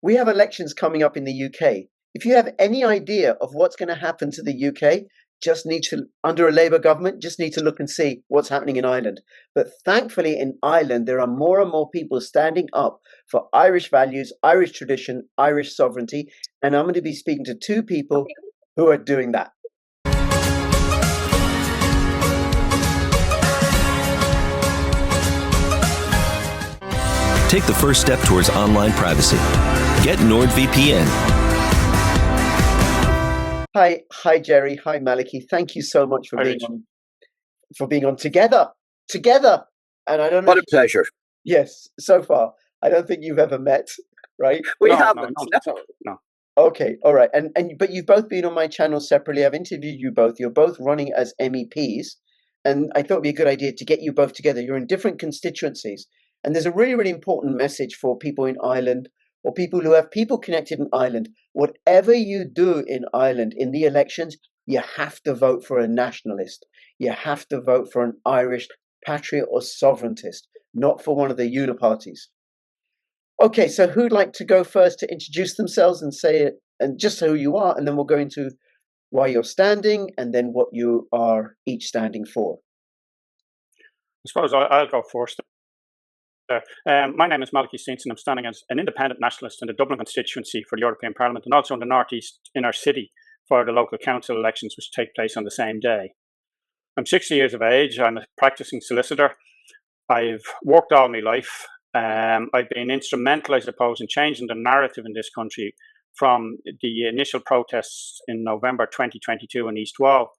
we have elections coming up in the UK. If you have any idea of what's going to happen to the UK, just need to, under a Labour government, just need to look and see what's happening in Ireland. But thankfully, in Ireland, there are more and more people standing up for Irish values, Irish tradition, Irish sovereignty. And I'm going to be speaking to two people who are doing that. Take the first step towards online privacy. Get NordVPN. Hi, Jerry. Hi, Maliki. Thank you so much for being on together. And I don't know. What a pleasure. Yes, so far. I don't think you've ever met, right? We haven't. No. Okay, all right. But you've both been on my channel separately. I've interviewed you both. You're both running as MEPs, and I thought it'd be a good idea to get you both together. You're in different constituencies, and there's a really, really important message for people in Ireland or people who have people connected in Ireland. Whatever you do in Ireland in the elections, you have to vote for a nationalist. You have to vote for an Irish patriot or sovereigntist, not for one of the uniparties. Okay, so who'd like to go first to introduce themselves and say it, and just who you are, and then we'll go into why you're standing and then what you are each standing for. I suppose I'll go first. My name is Malachy Steenson. I'm standing as an independent nationalist in the Dublin constituency for the European Parliament and also in the northeast inner city for the local council elections, which take place on the same day. I'm 60 years of age. I'm a practicing solicitor. I've worked all my life. I've been instrumental, I suppose, in changing the narrative in this country from the initial protests in November 2022 in East Wall,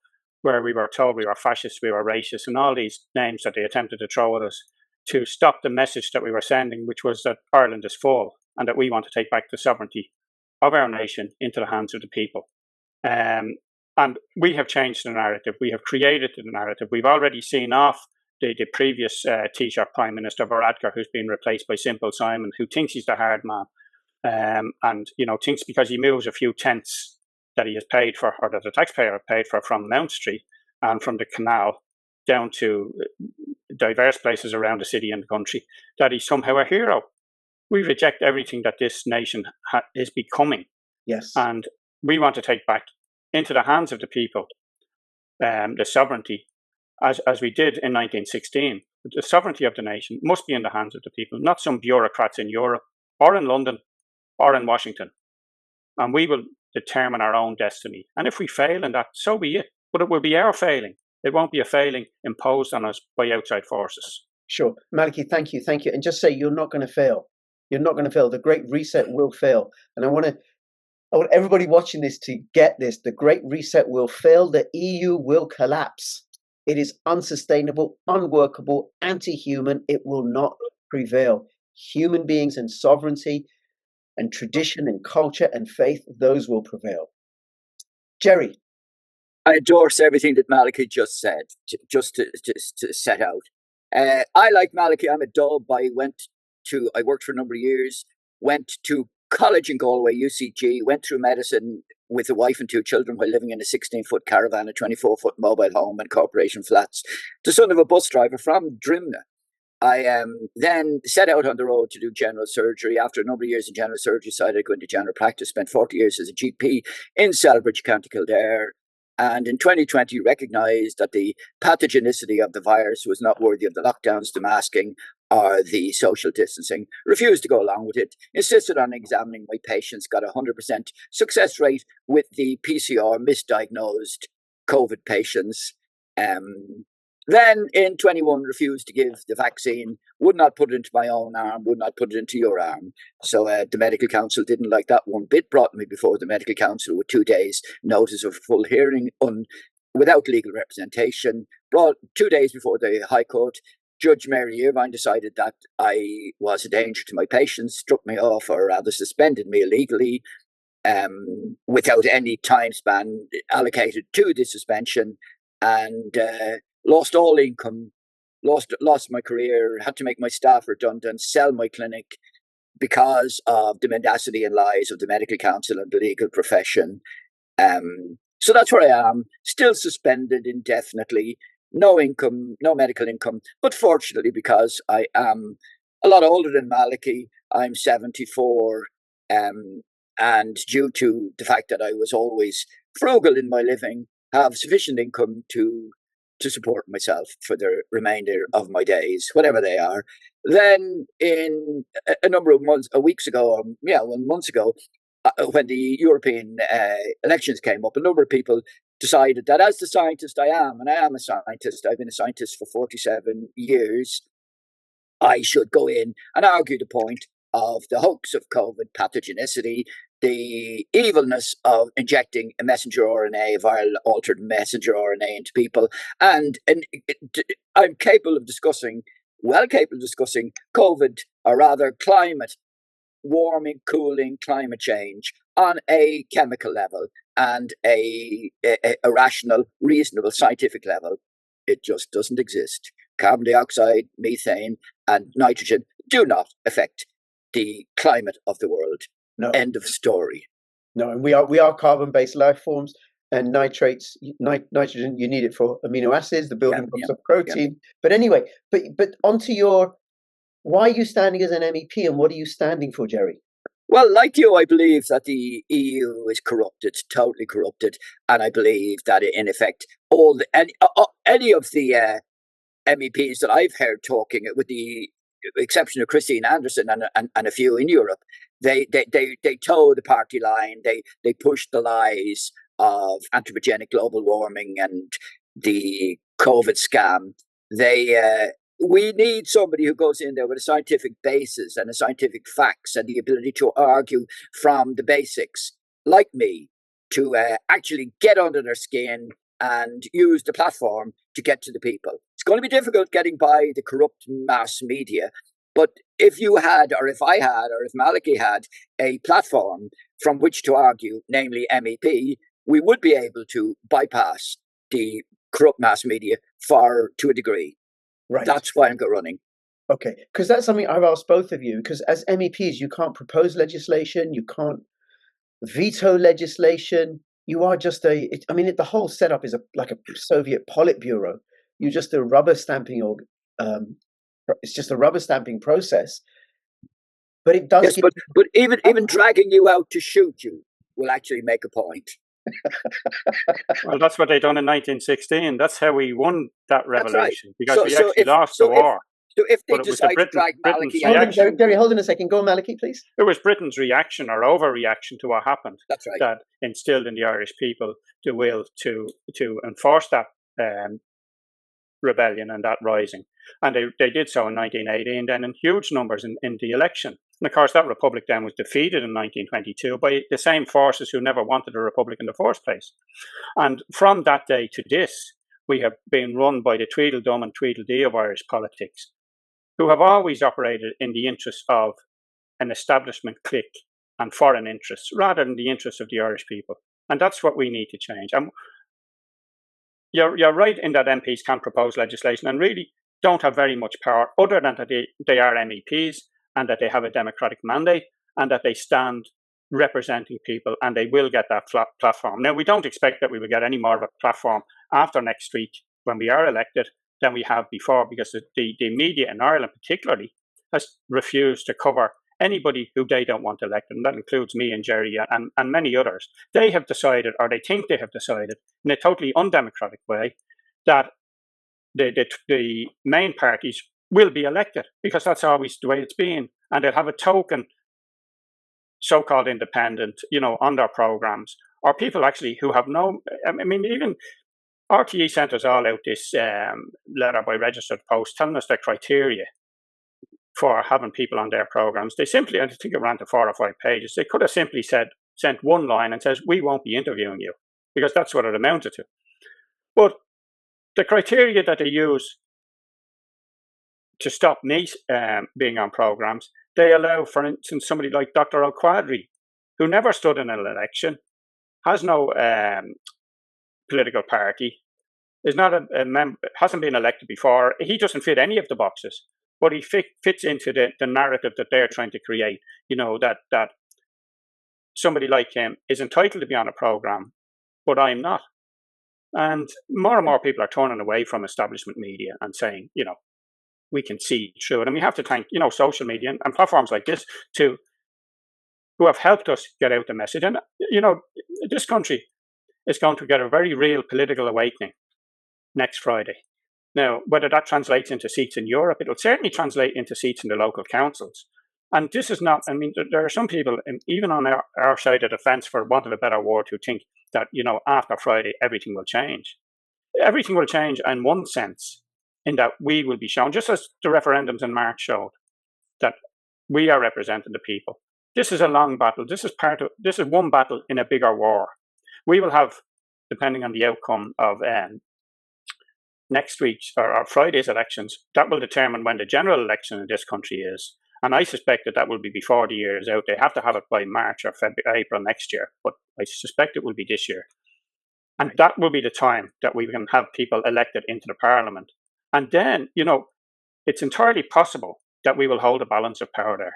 where we were told we were fascist, we were racist, and all these names that they attempted to throw at us, to stop the message that we were sending, which was that Ireland is full and that we want to take back the sovereignty of our nation into the hands of the people. And we have changed the narrative. We have created the narrative. We've already seen off the previous Taoiseach Prime Minister Varadkar, who's been replaced by Simple Simon, who thinks he's the hard man, and thinks because he moves a few tenths that he has paid for, or that the taxpayer have paid for, from Mount Street and from the canal down to diverse places around the city and the country, that he's somehow a hero. We reject everything that this nation is becoming. Yes. And we want to take back into the hands of the people the sovereignty, as we did in 1916. The sovereignty of the nation must be in the hands of the people, not some bureaucrats in Europe or in London or in Washington. And we will determine our own destiny. And if we fail in that, so be it. But it will be our failing. It won't be a failing imposed on us by outside forces. Sure. Malachy, thank you. And just say you're not going to fail. You're not going to fail. The Great Reset will fail. And I want everybody watching this to get this. The Great Reset will fail. The EU will collapse. It is unsustainable, unworkable, anti-human. It will not prevail. Human beings and sovereignty and tradition and culture and faith, those will prevail. Worry. I endorse everything that Malachy just said, just to set out. I, like Malachy, I'm a dub. I worked for a number of years, went to college in Galway, UCG, went through medicine with a wife and two children while living in a 16-foot caravan, a 24-foot mobile home and corporation flats, the son of a bus driver from Drimna. I then set out on the road to do general surgery. After a number of years in general surgery, decided to go into general practice, spent 40 years as a GP in Celbridge, County Kildare. And in 2020, recognised that the pathogenicity of the virus was not worthy of the lockdowns, the masking, or the social distancing. Refused to go along with it. Insisted on examining my patients. Got a 100% success rate with the PCR misdiagnosed COVID patients. Then in 21, refused to give the vaccine, would not put it into my own arm, would not put it into your arm. So the medical council didn't like that one bit, brought me before the medical council with 2 days notice of full hearing without legal representation. Brought 2 days before the High Court. Judge Mary Irvine decided that I was a danger to my patients, struck me off, or rather suspended me illegally, without any time span allocated to the suspension, and lost all income, lost my career, had to make my staff redundant, sell my clinic because of the mendacity and lies of the medical council and the legal profession. So that's where I am, still suspended indefinitely, no income, no medical income. But fortunately, because I am a lot older than Malachy, I'm 74, and due to the fact that I was always frugal in my living, have sufficient income to support myself for the remainder of my days, whatever they are. Then, in a number of months ago, when the European elections came up, a number of people decided that, as the scientist I am, and I am a scientist, I've been a scientist for 47 years, I should go in and argue the point of the hoax of COVID pathogenicity, the evilness of injecting a messenger RNA, a viral altered messenger RNA into people. And I'm well capable of discussing COVID, or rather climate, warming, cooling, climate change on a chemical level and a rational, reasonable, scientific level. It just doesn't exist. Carbon dioxide, methane, and nitrogen do not affect the climate of the world. No. End of story. No, and we are carbon-based life forms, and nitrogen, you need it for amino acids, the building blocks of protein. But anyway, but onto why are you standing as an MEP, and what are you standing for, Gerry? Well, like you, I believe that the EU is corrupted, totally corrupted, and I believe that in effect any of the MEPs that I've heard talking, with the exception of Christine Anderson and a few in Europe, they toe the party line. They push the lies of anthropogenic global warming and the COVID scam. We need somebody who goes in there with a scientific basis and a scientific facts and the ability to argue from the basics, like me, to actually get under their skin and use the platform to get to the people. It's going to be difficult getting by the corrupt mass media, but if you had, or if I had, or if Malachy had a platform from which to argue, namely MEP, we would be able to bypass the corrupt mass media to a degree. Right. That's why I'm running. Okay, because that's something I've asked both of you, because as MEPs, you can't propose legislation, you can't veto legislation. You are just the whole setup is like a Soviet Politburo. You're just a rubber stamping it's just a rubber stamping process. But it does. Yes, but even dragging you out to shoot you will actually make a point. Well, that's what they done in 1916. That's how we won that revolution, right. because we actually lost the war. So if they decide to drag Malachy out... Gerry, hold on a second. Go, Malachy, please. It was Britain's reaction or overreaction to what happened. That's right. That instilled in the Irish people the will to enforce that rebellion and that rising. And they did so in 1918, then in huge numbers in the election. And of course, that republic then was defeated in 1922 by the same forces who never wanted a republic in the first place. And from that day to this, we have been run by the Tweedledum and Tweedledee of Irish politics, who have always operated in the interests of an establishment clique and foreign interests, rather than the interests of the Irish people. And that's what we need to change. And you're right in that MPs can propose legislation and really don't have very much power, other than that they are MEPs and that they have a democratic mandate and that they stand representing people, and they will get that platform. Now, we don't expect that we will get any more of a platform after next week when we are elected than we have before, because the media in Ireland particularly has refused to cover anybody who they don't want elected, and that includes me and Gerry and many others. They have decided, or they think they have decided, in a totally undemocratic way, that the main parties will be elected, because that's always the way it's been, and they'll have a token so-called independent, on their programs, or people actually who have no, even RTE sent us all out this letter by registered post telling us their criteria for having people on their programs. They simply, I think it ran to 4 or 5 pages, they could have simply sent one line and says, we won't be interviewing you, because that's what it amounted to. But the criteria that they use to stop me being on programs, they allow, for instance, somebody like Dr. Al-Quadri, who never stood in an election, has no political party, is not a member, hasn't been elected before. He doesn't fit any of the boxes, but he fits into the narrative that they're trying to create. That somebody like him is entitled to be on a program, but I'm not. And more people are turning away from establishment media and saying, we can see through it. And we have to thank, social media and platforms like this to who have helped us get out the message. And, this country is going to get a very real political awakening next Friday. Now, whether that translates into seats in Europe, it'll certainly translate into seats in the local councils. And this is not, there are some people, even on our side of the fence, for want of a better word, who think that, after Friday, everything will change. Everything will change in one sense, in that we will be shown, just as the referendums in March showed, that we are representing the people. This is a long battle. This is one battle in a bigger war. We will have, depending on the outcome of next week's or Friday's elections, that will determine when the general election in this country is. And I suspect that will be before the year is out. They have to have it by March or April next year, but I suspect it will be this year. And that will be the time that we can have people elected into the parliament. And then, it's entirely possible that we will hold a balance of power there.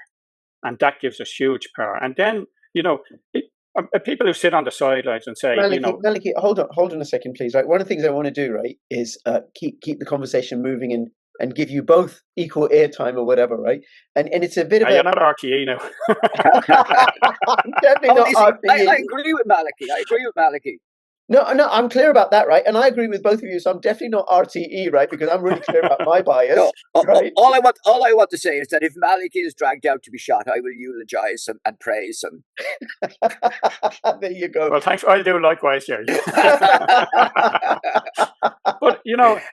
And that gives us huge power. And then, people who sit on the sidelines and say, Maliki, hold on a second, please. Right, one of the things I want to do, right, is keep the conversation moving and give you both equal airtime or whatever, right? And it's a bit of you're not RTE now. I'm definitely not RTE. I agree with Maliki. No, I'm clear about that, right? And I agree with both of you. So I'm definitely not RTE, right? Because I'm really clear about my bias. Right? All I want to say is that if Maliki is dragged out to be shot, I will eulogize him and praise him. There you go. Well, thanks. I'll do likewise, Jerry. But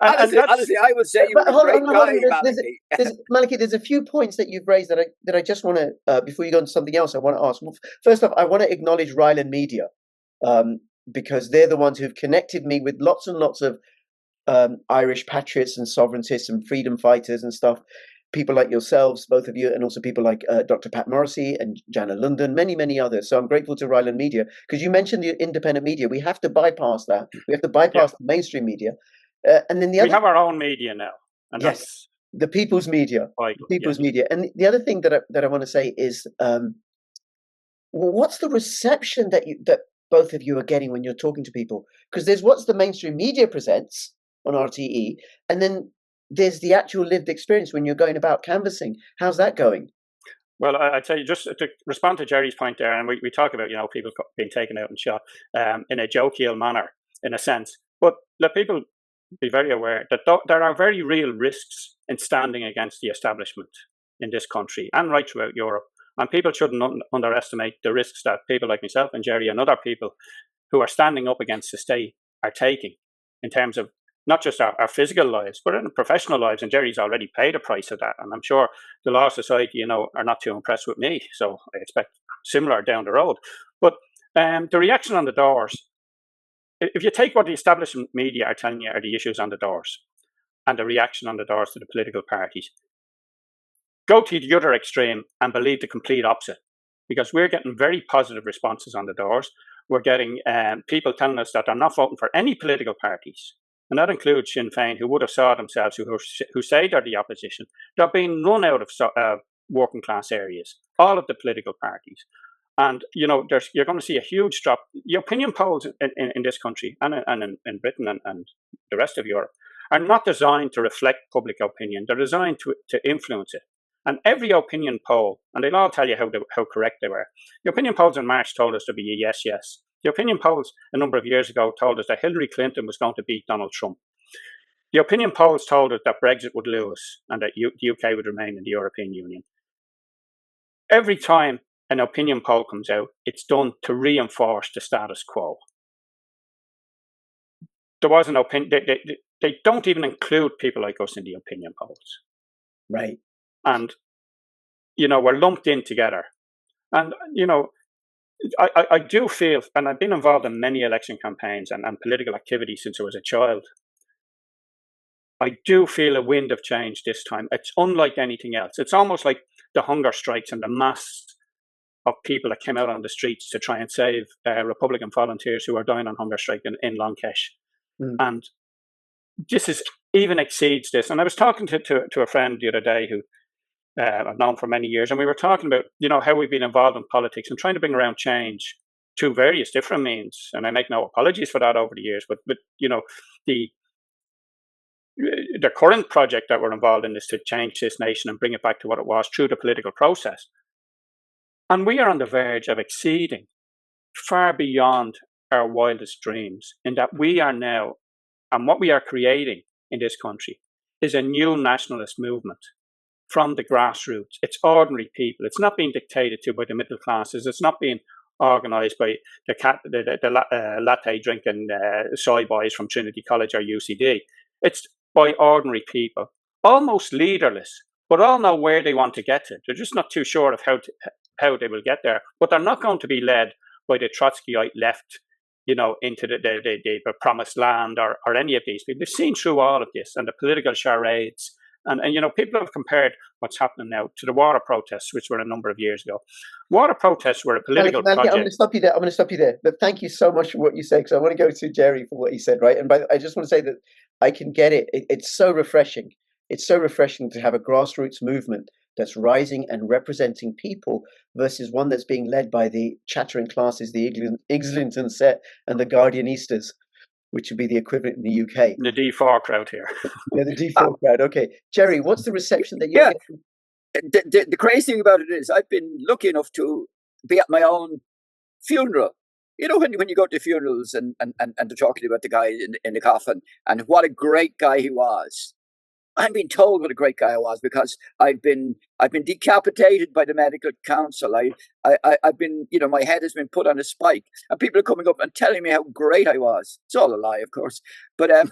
honestly, I would say you're a great guy, Maliki. Maliki, there's a few points that you've raised that I just want to, before you go on to something else, I want to ask. First off, I want to acknowledge Ryland Media. Because they're the ones who've connected me with lots and lots of Irish patriots and sovereigntists and freedom fighters and stuff. People like yourselves, both of you, and also people like Dr. Pat Morrissey and Jana London, many, many others. So I'm grateful to Ryland Media, because you mentioned the independent media. We have to bypass that. We have to bypass the mainstream media. And then we have our own media now. And yes, that's the people's media. Media. And the other thing that I want to say is, what's the reception that both of you are getting when you're talking to people? Because there's what's the mainstream media presents on RTE, and then there's the actual lived experience when you're going about canvassing. How's that going? Well, I'd say, just to respond to Jerry's point there, and we talk about, people being taken out and shot in a jovial manner, in a sense. But let people be very aware that there are very real risks in standing against the establishment in this country and right throughout Europe. And people shouldn't underestimate the risks that people like myself and Jerry and other people who are standing up against the state are taking, in terms of not just our physical lives, but in professional lives. And Jerry's already paid a price of that. And I'm sure the Law Society, are not too impressed with me. So I expect similar down the road. But the reaction on the doors, if you take what the establishment media are telling you are the issues on the doors, and the reaction on the doors to the political parties, go to the other extreme and believe the complete opposite, because we're getting very positive responses on the doors. We're getting people telling us that they're not voting for any political parties, and that includes Sinn Féin, who would have saw themselves, who say they're the opposition. They're being run out of working class areas, all of the political parties. And, you're going to see a huge drop. The opinion polls in this country and in Britain and the rest of Europe are not designed to reflect public opinion. They're designed to influence it. And every opinion poll, and they'll all tell you how correct they were. The opinion polls in March told us to be a yes, yes. The opinion polls a number of years ago told us that Hillary Clinton was going to beat Donald Trump. The opinion polls told us that Brexit would lose and that the UK would remain in the European Union. Every time an opinion poll comes out, it's done to reinforce the status quo. There was an opinion. They don't even include people like us in the opinion polls. Right. And, we're lumped in together. And, I do feel, and I've been involved in many election campaigns and political activity since I was a child. I do feel a wind of change this time. It's unlike anything else. It's almost like the hunger strikes and the mass of people that came out on the streets to try and save Republican volunteers who are dying on hunger strike in Lankesh. Mm. And this even exceeds this. And I was talking to a friend the other day who I've known for many years, and we were talking about, how we've been involved in politics and trying to bring around change through various different means. And I make no apologies for that over the years, but the current project that we're involved in is to change this nation and bring it back to what it was through the political process. And we are on the verge of exceeding far beyond our wildest dreams, in that we are now, and what we are creating in this country is a new nationalist movement from the grassroots. It's ordinary people. It's not being dictated to by the middle classes. It's not being organised by the latte drinking soy boys from Trinity College or UCD. It's by ordinary people, almost leaderless, but all know where they want to get to. They're just not too sure of how they will get there. But they're not going to be led by the Trotskyite left, into the promised land or any of these people. They've seen through all of this and the political charades. And people have compared what's happening now to the water protests, which were a number of years ago. Water protests were a political Malachy, project. I'm going to stop you there. But thank you so much for what you said, because I want to go to Jerry for what he said, right? And I just want to say that I can get it. It's so refreshing. It's so refreshing to have a grassroots movement that's rising and representing people versus one that's being led by the chattering classes, the Islington set and the Guardianistas, which would be the equivalent in the UK. The D4 crowd here. Yeah, the D4 crowd. Okay. Jerry, what's the reception that you're getting? The crazy thing about it is I've been lucky enough to be at my own funeral. When you go to funerals and they're talking about the guy in the coffin and what a great guy he was. I'm being told what a great guy I was because I've been decapitated by the medical council. I've been, my head has been put on a spike, and people are coming up and telling me how great I was. It's all a lie, of course, but I'm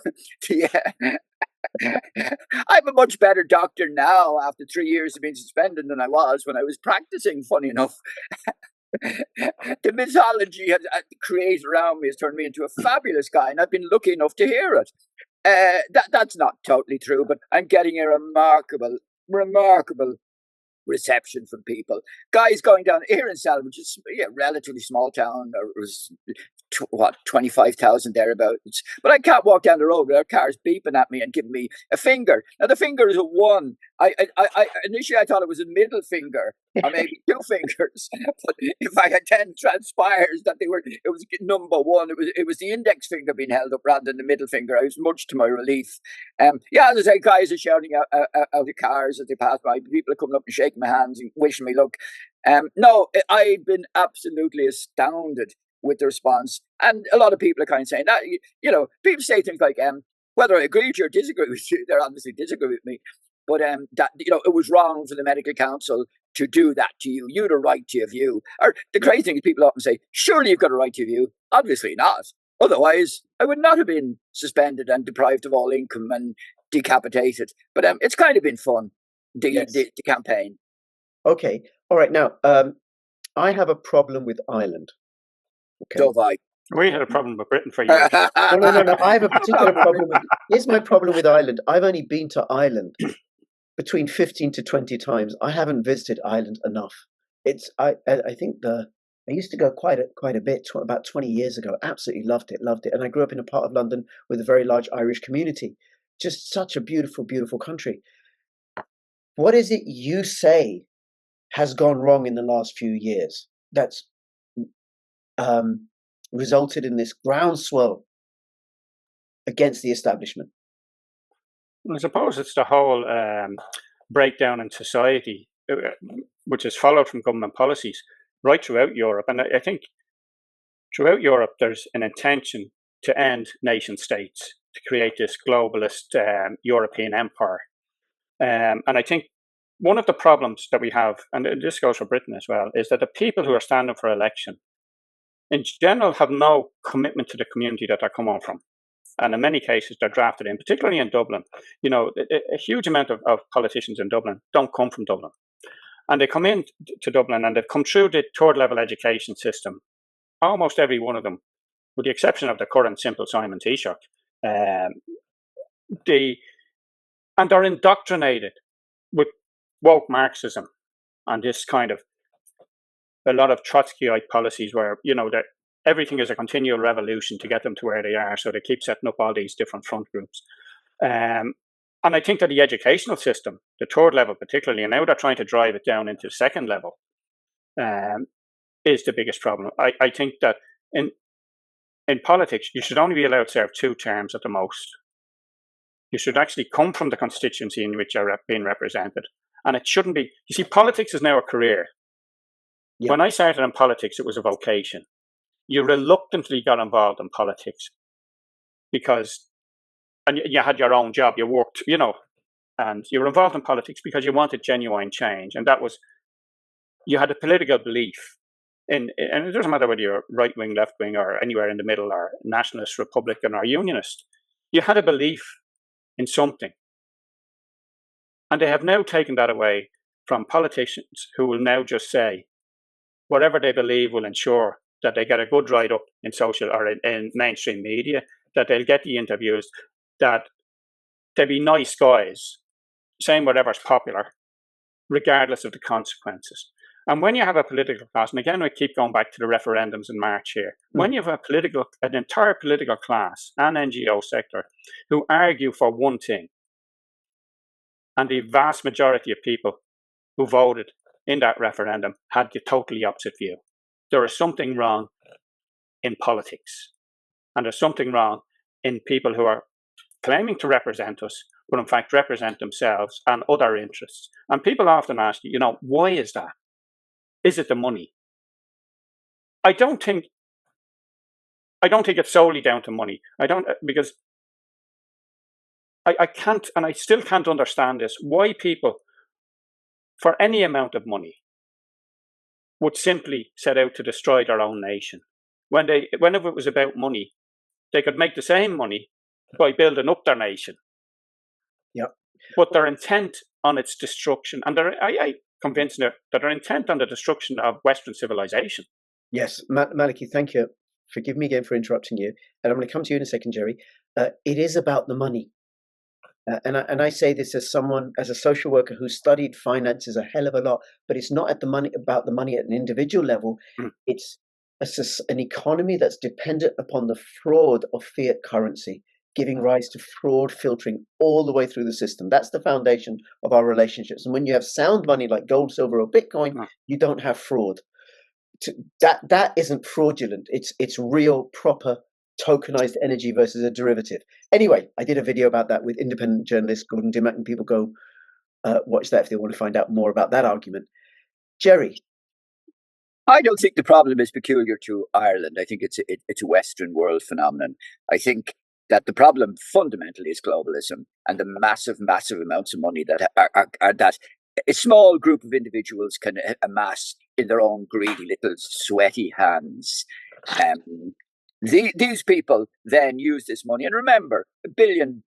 a much better doctor now after 3 years of being suspended than I was when I was practicing. Funny enough. The mythology created around me has turned me into a fabulous guy, and I've been lucky enough to hear it. That's not totally true, but I'm getting a remarkable reception from people. Guys going down here in Salem, which is a relatively small town, or it was 25,000 thereabouts. But I can't walk down the road without cars beeping at me and giving me a finger. Now the finger is a 1. I initially I thought it was a middle finger or maybe 2 fingers. But in fact, it then transpires that it was number 1. It was the index finger being held up rather than the middle finger. I was much to my relief. As I say, guys are shouting out of cars as they pass by. People are coming up and shaking my hands and wishing me luck. No, I've been absolutely astounded with the response, and a lot of people are kind of saying that, people say things like, whether I agree with you or disagree with you, they're obviously disagree with me, but that, it was wrong for the medical council to do that to you. You had a right to your view. Or the crazy thing is people often say, surely you've got a right to your view. Obviously not. Otherwise, I would not have been suspended and deprived of all income and decapitated. But it's kind of been fun, the campaign. Okay. All right. Now, I have a problem with Ireland. Okay. So have I. We had a problem with Britain for years. No. I have a particular problem. Here's my problem with Ireland. I've only been to Ireland between 15 to 20 times. I haven't visited Ireland enough. I think I used to go quite a bit, about 20 years ago. Absolutely loved it. And I grew up in a part of London with a very large Irish community. Just such a beautiful, beautiful country. What is it you say has gone wrong in the last few years that's resulted in this groundswell against the establishment? I suppose it's the whole breakdown in society, which is followed from government policies right throughout Europe. And I think throughout Europe, there's an intention to end nation states, to create this globalist European empire. And I think one of the problems that we have, and this goes for Britain as well, is that the people who are standing for election in general have no commitment to the community that they're coming from. And in many cases, they're drafted in, particularly in Dublin. A huge amount of politicians in Dublin don't come from Dublin. And they come in to Dublin and they've come through the third level education system. Almost every one of them, with the exception of the current Simple Simon Taoiseach. And they're indoctrinated with woke Marxism and this kind of a lot of Trotskyite policies where, that everything is a continual revolution to get them to where they are. So they keep setting up all these different front groups. And I think that the educational system, the third level particularly, and now they're trying to drive it down into the second level, is the biggest problem. I think that in politics, you should only be allowed to serve 2 terms at the most. You should actually come from the constituency in which you're being represented. And it shouldn't be, you see, politics is now a career. Yeah. When I started in politics, it was a vocation. You reluctantly got involved in politics because, and you had your own job, you worked, and you were involved in politics because you wanted genuine change. And that was, you had a political belief and it doesn't matter whether you're right wing, left wing, or anywhere in the middle, or nationalist, Republican, or unionist. You had a belief in something. And they have now taken that away from politicians who will now just say whatever they believe will ensure that they get a good write up in social or in mainstream media, that they'll get the interviews, that they'll be nice guys, saying whatever's popular, regardless of the consequences. And when you have a political class, and again, we keep going back to the referendums in March here, when you have an entire political class and NGO sector who argue for one thing, and the vast majority of people who voted in that referendum had the totally opposite view, there is something wrong in politics. And there's something wrong in people who are claiming to represent us, but in fact represent themselves and other interests. And people often ask you, why is that? Is it the money? I don't think it's solely down to money. Because I can't, and I still can't understand this, why people, for any amount of money, would simply set out to destroy their own nation. Whenever it was about money, they could make the same money by building up their nation. Yeah. But their intent on its destruction, and I convinced that their intent on the destruction of Western civilization. Yes, Maliki, thank you. Forgive me again for interrupting you. And I'm going to come to you in a second, Jerry. It is about the money. And I say this as a social worker who studied finances a hell of a lot, but it's not about the money at an individual level. It's an economy that's dependent upon the fraud of fiat currency, giving rise to fraud filtering all the way through the system. That's the foundation of our relationships. And when you have sound money like gold, silver, or Bitcoin, you don't have fraud. That isn't fraudulent. It's real, proper tokenized energy versus a derivative. Anyway, I did a video about that with independent journalist Gordon Dimmock, and people go watch that if they want to find out more about that argument. Jerry? I don't think the problem is peculiar to Ireland. I think it's a Western world phenomenon. I think that the problem fundamentally is globalism and the massive amounts of money that that a small group of individuals can amass in their own greedy little sweaty hands. These people then use this money, and remember, a million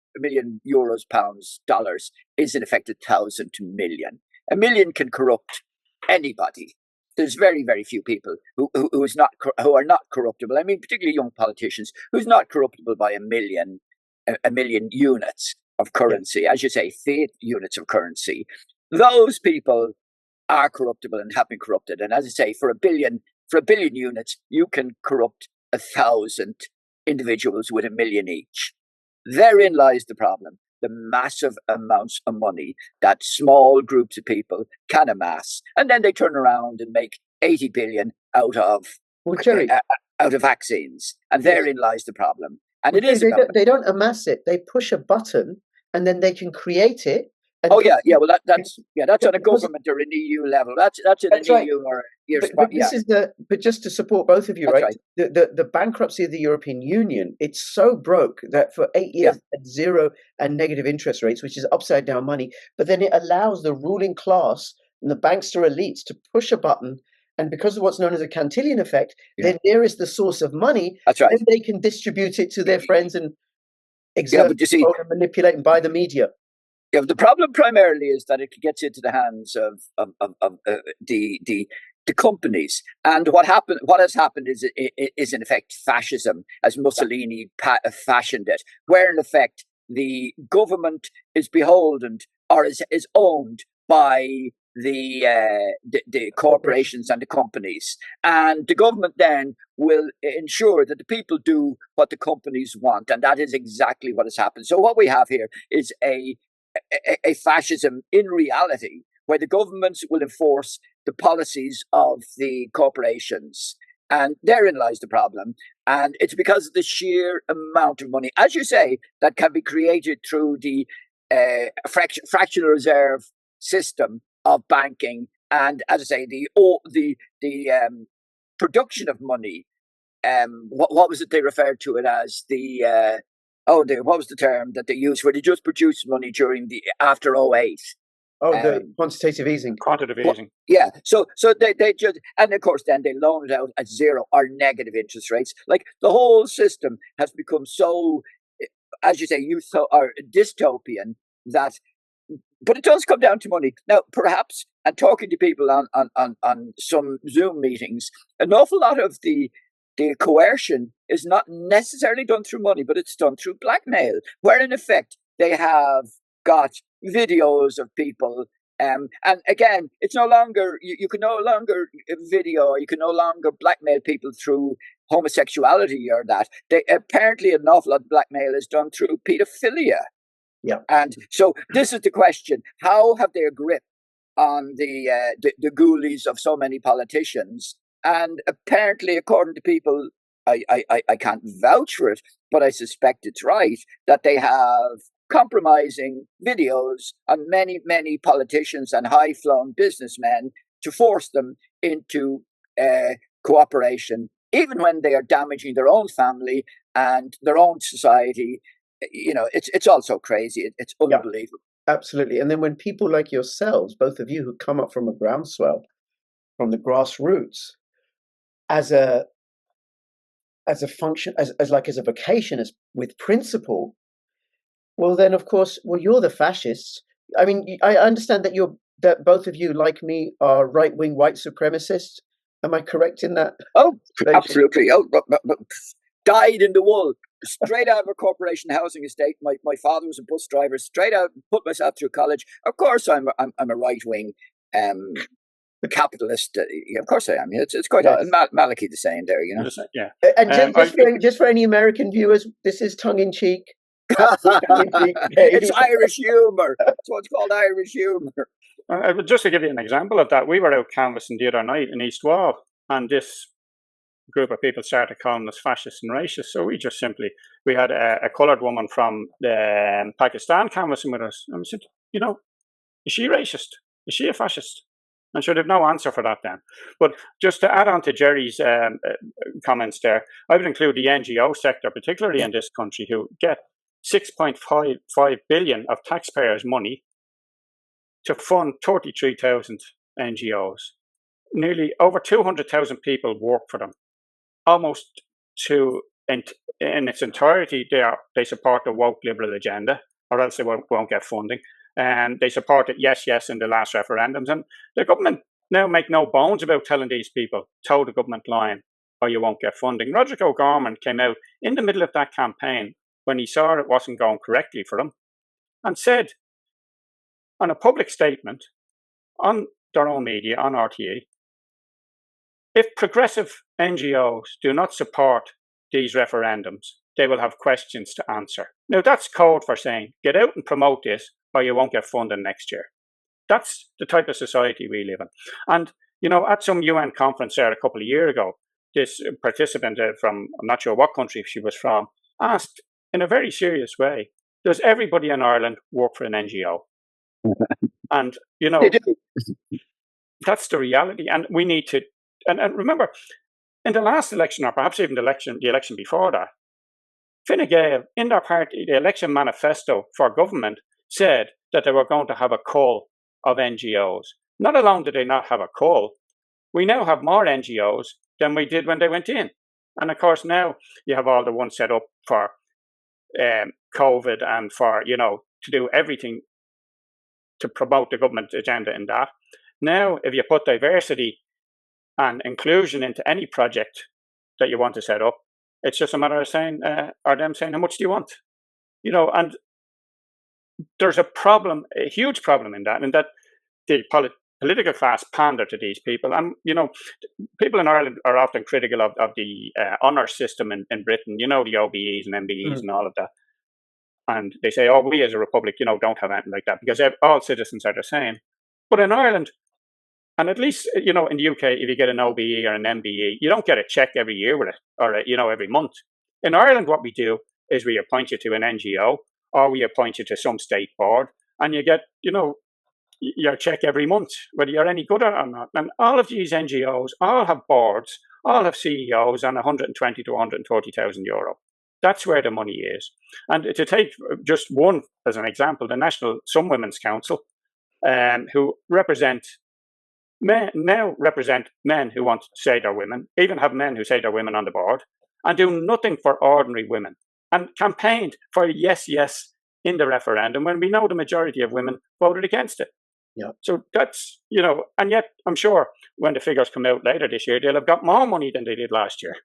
euros, pounds, dollars is in effect 1,000 to million. A million can corrupt anybody. There's very, very few people who are not corruptible. I mean, particularly young politicians, who's not corruptible by a million units of currency, as you say, fiat units of currency. Those people are corruptible and have been corrupted. And as I say, for a billion units, you can corrupt 1,000 individuals with a million each. Therein lies the problem. The massive amounts of money that small groups of people can amass, and then they turn around and make 80 billion out of vaccines, and therein lies the problem. And they don't amass it; they push a button, and then they can create it. Well, that's on a government or an EU level. That's an EU or but just to support both of you, right? The bankruptcy of the European Union, it's so broke that for 8 years at zero and negative interest rates, which is upside down money, but then it allows the ruling class and the bankster elites to push a button, and because of what's known as a Cantillon effect, then there is the source of money. That's right. Then they can distribute it to their friends and exert and manipulate and buy the media. Yeah, the problem primarily is that it gets into the hands of the companies, and what has happened is in effect fascism, as Mussolini fashioned it, where in effect the government is beholden or is owned by the corporations and the companies, and the government then will ensure that the people do what the companies want, and that is exactly what has happened. So what we have here is a fascism in reality, where the governments will enforce the policies of the corporations. And therein lies the problem. And it's because of the sheer amount of money, as you say, that can be created through the fractional reserve system of banking And as I say, the production of money. What was it they referred to it as? What was the term that they used where they just produced money during the after '08? Oh, the quantitative easing. Quantitative easing. Yeah. So they just, and of course then they loan it out at zero or negative interest rates. Like the whole system has become so, as you say, or dystopian that. But it does come down to money. Now, perhaps, and talking to people on some Zoom meetings, an awful lot of the coercion is not necessarily done through money, but it's done through blackmail, where in effect they have got videos of people. And again, it's no longer, you can no longer video, you can no longer blackmail people through homosexuality or that. Apparently an awful lot of blackmail is done through pedophilia. Yeah. And so this is the question: how have they a grip on the ghoulies of so many politicians? And apparently, according to people, I can't vouch for it, but I suspect it's right that they have compromising videos on many politicians and high-flown businessmen to force them into cooperation, even when they are damaging their own family and their own society. It's also crazy. It's unbelievable. Yeah, absolutely. And then when people like yourselves, both of you who come up from a groundswell, from the grassroots, as a function, as a vocation, as with principle, well then of course, you're the fascists. I mean, I understand that both of you, like me, are right-wing white supremacists. Am I correct in that? Oh, absolutely. Oh, dyed in the wool. Straight out of a corporation housing estate. My father was a bus driver. Straight out, put myself through college. Of course, I'm a right wing capitalist. Of course, I am. It's quite yes. Malachi the same there. Yeah. And just for any American viewers, this is tongue in cheek. It's Irish humor. That's what's called Irish humor. Just to give you an example of that, we were out canvassing the other night in East Wall, and this group of people started calling us fascist and racist. So we had a coloured woman from Pakistan canvassing with us. And we said, is she racist? Is she a fascist? And sure, they've no answer for that then. But just to add on to Jerry's comments there, I would include the NGO sector, particularly in this country, who get 6.55 billion of taxpayers' money to fund 33,000 NGOs. Nearly over 200,000 people work for them. Almost in its entirety, they support the woke liberal agenda, or else they won't get funding. And they supported yes in the last referendums. And the government now make no bones about telling these people, toe the government line, or you won't get funding. Roger O'Gorman came out in the middle of that campaign when he saw it wasn't going correctly for them, and said on a public statement on their own media, on RTE, if progressive NGOs do not support these referendums, they will have questions to answer. Now, that's code for saying, get out and promote this, or you won't get funding next year. That's the type of society we live in. And, at some UN conference there a couple of years ago, this participant from, I'm not sure what country she was from, asked in a very serious way, does everybody in Ireland work for an NGO? And, that's the reality. And we need to, and remember, in the last election, or perhaps even the election before that, Fine Gael, in their party, the election manifesto for government said that they were going to have a cull of NGOs. Not alone did they not have a cull, we now have more NGOs than we did when they went in. And of course, now you have all the ones set up for COVID and for, to do everything to promote the government agenda in that. Now, if you put diversity and inclusion into any project that you want to set up, it's just a matter of saying, or them saying, how much do you want? And there's a problem, a huge problem in that the political class pander to these people. And, people in Ireland are often critical of the honour system in Britain, the OBEs and MBEs and all of that. And they say, we as a republic, don't have anything like that because all citizens are the same. But in Ireland, and at least, in the UK, if you get an OBE or an MBE, you don't get a check every year with it or, every month. In Ireland, what we do is we appoint you to an NGO or we appoint you to some state board and you get, your check every month, whether you're any good or not. And all of these NGOs all have boards, all have CEOs on 120 to 130,000 euro. That's where the money is. And to take just one as an example, the National Some Women's Council, who represent men who want to say they're women, even have men who say they're women on the board, and do nothing for ordinary women, and campaigned for yes, yes in the referendum when we know the majority of women voted against it. Yeah. So that's, and yet I'm sure when the figures come out later this year, they'll have got more money than they did last year.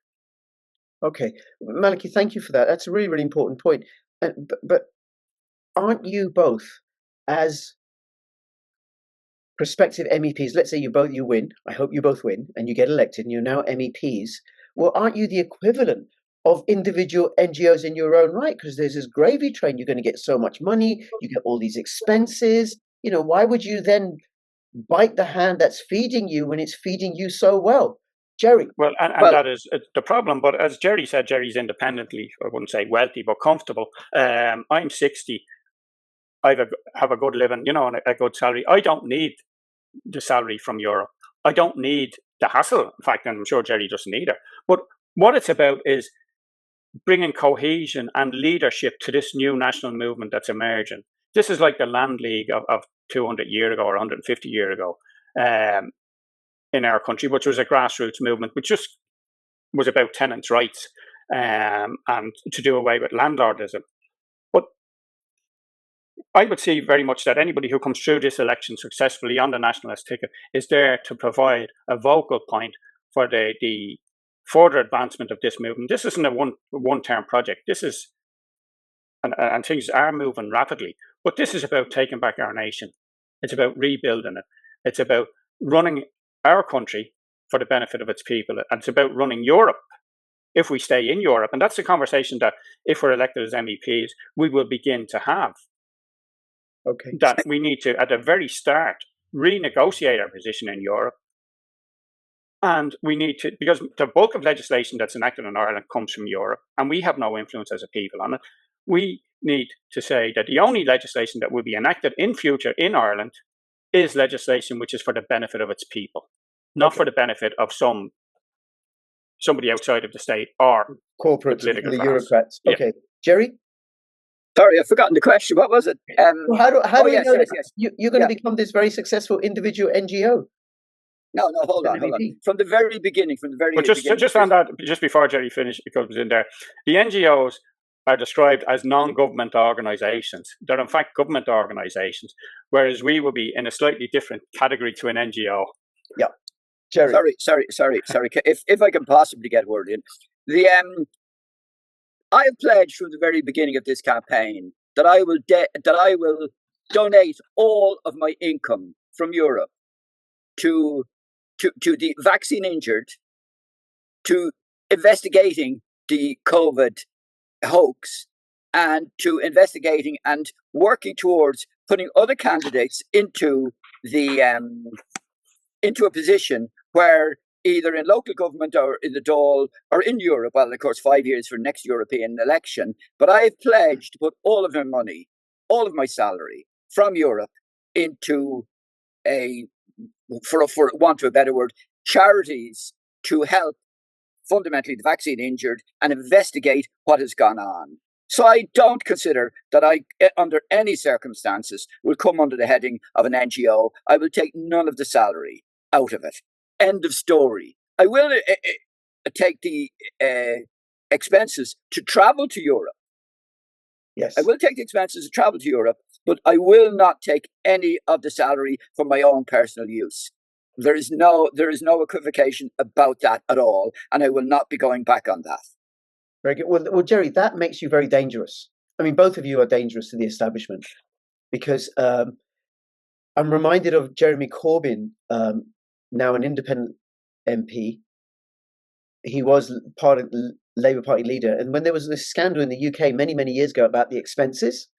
Okay. Malachy, thank you for that. That's a really, really important point. But aren't you both, as prospective MEPs, let's say you win, I hope you both win, and you get elected and you're now MEPs, well, aren't you the equivalent of individual NGOs in your own right? Because there's this gravy train, you're going to get so much money, you get all these expenses. Why would you then bite the hand that's feeding you when it's feeding you so well? Jerry? Well, and that is the problem. But as Jerry said, Jerry's independently, I wouldn't say wealthy, but comfortable. I'm 60. I have a good living, and a good salary. I don't need the salary from Europe. I don't need the hassle. In fact, I'm sure Jerry doesn't either. But what it's about is bringing cohesion and leadership to this new national movement that's emerging. This is like the Land League of 200 years ago or 150 years ago in our country, which was a grassroots movement, which just was about tenants' rights and to do away with landlordism. But I would see very much that anybody who comes through this election successfully on the nationalist ticket is there to provide a vocal point for the further advancement of this movement. This isn't a one-term project. This is, and things are moving rapidly, but this is about taking back our nation. It's about rebuilding it. It's about running our country for the benefit of its people. And it's about running Europe if we stay in Europe. And that's the conversation that, if we're elected as MEPs, we will begin to have. Okay. That we need to, at the very start, renegotiate our position in Europe. And we need to, because the bulk of legislation that's enacted in Ireland comes from Europe, and we have no influence as a people on it. We need to say that the only legislation that will be enacted in future in Ireland is legislation which is for the benefit of its people, not for the benefit of somebody outside of the state or corporates, the the bureaucrats. Yeah. Okay, Jerry? Sorry, I've forgotten the question. What was it? Well, how do we know yes. You're going to become this very successial individual NGO? No, hold on. From the very beginning, just on that, just before Jerry finished, because in there, the NGOs are described as non-government organisations. They're in fact government organisations, whereas we will be in a slightly different category to an NGO. Yeah, Jerry. Sorry. If I can possibly get a word in, I have pledged from the very beginning of this campaign that I will donate all of my income from Europe to the vaccine injured, to investigating the COVID hoax, and to investigating and working towards putting other candidates into a position where, either in local government or in the Dáil or in Europe, well, of course, 5 years for next European election, but I've pledged to put all of my money, all of my salary from Europe into for want of a better word, charities to help fundamentally the vaccine injured and investigate what has gone on. So I don't consider that I, under any circumstances, will come under the heading of an NGO. I will take none of the salary out of it. End of story. I will take the expenses to travel to Europe. Yes. I will take the expenses to travel to Europe, but I will not take any of the salary for my own personal use. There is no equivocation about that at all, and I will not be going back on that. Very good. Well, Jerry, that makes you very dangerous. I mean, both of you are dangerous to the establishment, because I'm reminded of Jeremy Corbyn, now an independent MP. He was part of the Labour Party leader, and when there was this scandal in the UK many, many years ago about the expenses,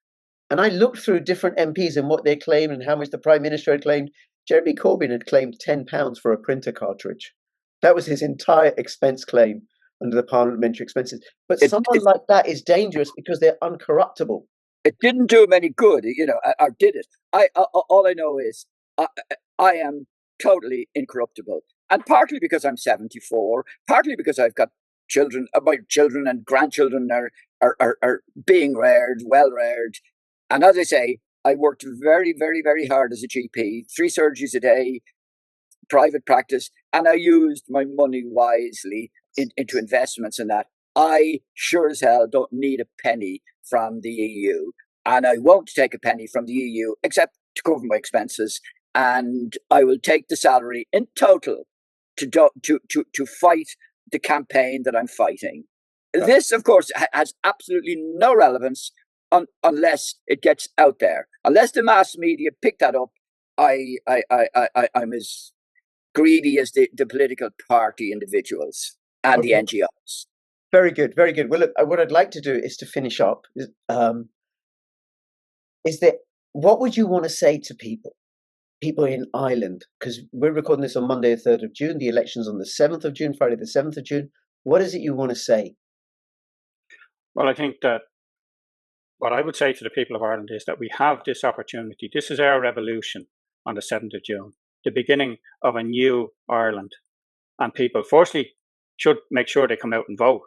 and I looked through different MPs and what they claimed and how much the Prime Minister had claimed. Jeremy Corbyn had claimed £10 for a printer cartridge. That was his entire expense claim under the parliamentary expenses. But someone like that is dangerous because they're uncorruptible. It didn't do him any good, or did it? All I know is I am totally incorruptible. And partly because I'm 74, partly because I've got children, my children and grandchildren are being reared, well reared. And as I say, I worked very, very, very hard as a GP, 3 surgeries a day, private practice, and I used my money wisely into investments and that. I sure as hell don't need a penny from the EU, and I won't take a penny from the EU except to cover my expenses. And I will take the salary in total to fight the campaign that I'm fighting. Right. This, of course, has absolutely no relevance unless it gets out there. Unless the mass media pick that up, I'm as greedy as the political party individuals and the NGOs. Very good, very good. Well, look, what I'd like to do is to finish up. Is there, what would you want to say to people in Ireland? Because we're recording this on Monday, the 3rd of June. The election's on the 7th of June, Friday, the 7th of June. What is it you want to say? Well, I think that what I would say to the people of Ireland is that we have this opportunity. This is our revolution on the 7th of June, the beginning of a new Ireland. And people, firstly, should make sure they come out and vote,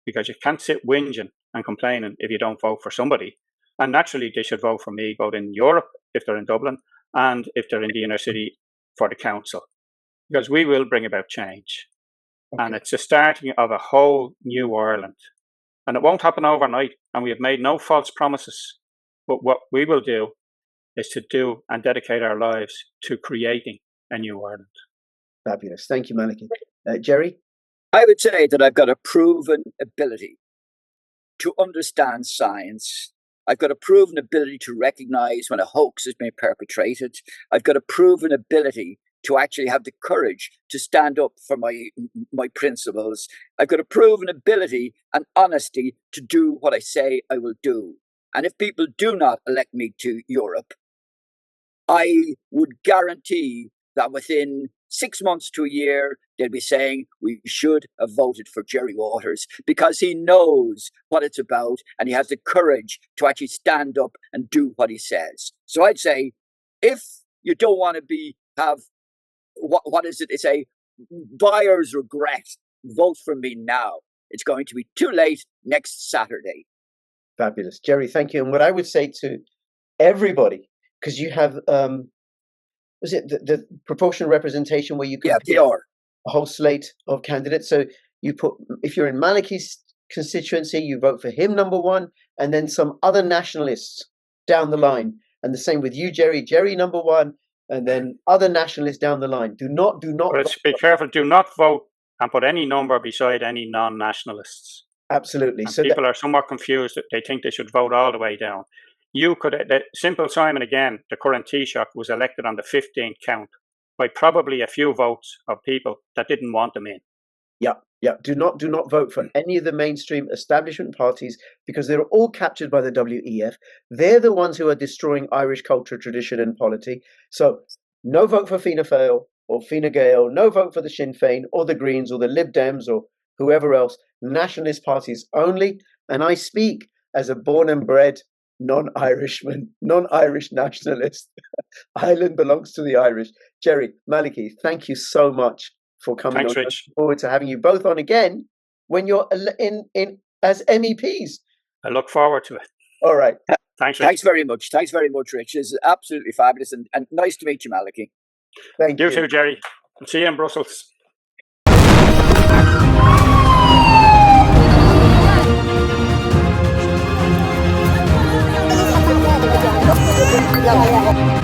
because you can't sit whinging and complaining if you don't vote for somebody. And naturally, they should vote for me, both in Europe, if they're in Dublin, and if they're in the inner city for the council, because we will bring about change. Okay. And it's the starting of a whole new Ireland. And it won't happen overnight, and we have made no false promises. But what we will do is to do and dedicate our lives to creating a new Ireland. Fabulous. Thank you, Malachy. Jerry? I would say that I've got a proven ability to understand science. I've got a proven ability to recognize when a hoax has been perpetrated. I've got a proven ability to actually have the courage to stand up for my principles. I've got a proven ability and honesty to do what I say I will do. And if people do not elect me to Europe, I would guarantee that within 6 months to a year, they'll be saying we should have voted for Gerry Waters, because he knows what it's about and he has the courage to actually stand up and do what he says. So I'd say, if you don't want to have what is it? It's a buyer's regret. Vote for me now. It's going to be too late next Saturday. Fabulous. Gerry, thank you. And what I would say to everybody, because you have, was it the proportional representation where you could put a whole slate of candidates? So you put, if you're in Malachy's constituency, you vote for him, number 1, and then some other nationalists down the line. And the same with you, Gerry. Gerry, number 1. And then other nationalists down the line. Do not. But be careful. Do not vote and put any number beside any non-nationalists. Absolutely. And so people are somewhat confused. They think they should vote all the way down. You could. Simple Simon, again, the current Taoiseach, was elected on the 15th count by probably a few votes of people that didn't want them in. Yeah. Do not vote for any of the mainstream establishment parties, because they're all captured by the WEF. They're the ones who are destroying Irish culture, tradition, and polity. So no vote for Fianna Fáil or Fine Gael. No vote for the Sinn Féin or the Greens or the Lib Dems or whoever else. Nationalist parties only. And I speak as a born and bred non-Irishman, non-Irish nationalist. Ireland belongs to the Irish. Gerry, Malachy, thank you so much for coming. Thanks, on. Rich. Looking forward to having you both on again when you're in as MEPs. I look forward to it. All right. Thanks, Rich. Thanks very much. Thanks very much, Rich. It's absolutely fabulous and nice to meet you, Malachy. Thank you. You too, Gerry. I'll see you in Brussels. Yeah.